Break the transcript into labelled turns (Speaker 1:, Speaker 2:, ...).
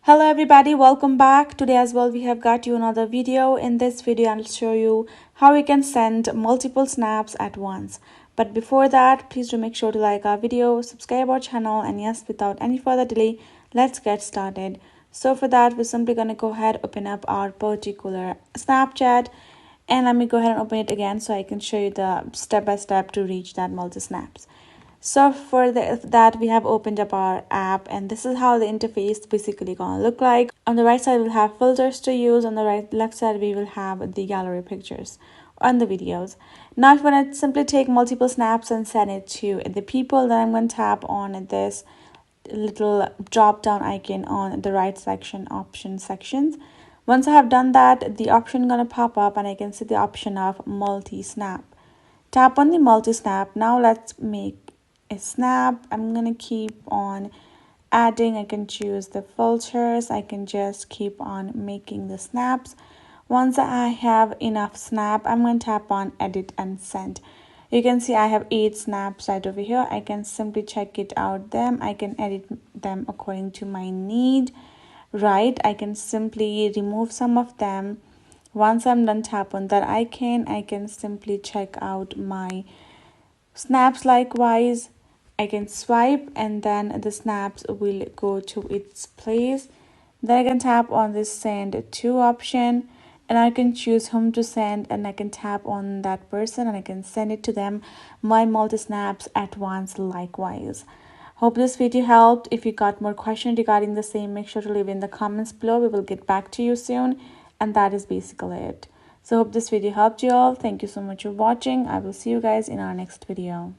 Speaker 1: Hello everybody, welcome back. Today as well we have got you another video. In this video I'll show you how you can send multiple snaps at once. But before that, please do make sure to like our video, subscribe our channel, and yes, without any further delay, let's get started. So for that, we're simply going to go ahead, open up our particular Snapchat, and let me go ahead and open it again so I can show you the step by step to reach that multi snaps. So for that, we have opened up our app, and this is how the interface basically gonna look like. On the right side we'll have filters to use, on the left side we will have the gallery pictures on the videos. Now if you want to simply take multiple snaps and send it to the people, then I'm going to tap on this little drop down icon on the right section, option sections. Once I have done that, the option gonna pop up and I can see the option of multi-snap. Tap on the multi-snap. Now let's make a snap. I'm gonna keep on adding. I can choose the filters. I can just keep on making the snaps. Once I have enough snap, I'm going to tap on edit and send. You can see I have 8 snaps right over here. I can simply check it out them. I can edit them according to my need. Right, I can simply remove some of them. Once I'm done, tap on that icon. I can simply check out my snaps. Likewise, I can swipe and then the snaps will go to its place. Then I can tap on this send to option and I can choose whom to send, and I can tap on that person and I can send it to them, my multi snaps at once. Likewise, hope this video helped. If you got more questions regarding the same, make sure to leave in the comments below. We will get back to you soon, and that is basically it. So hope this video helped you all. Thank you so much for watching. I will see you guys in our next video.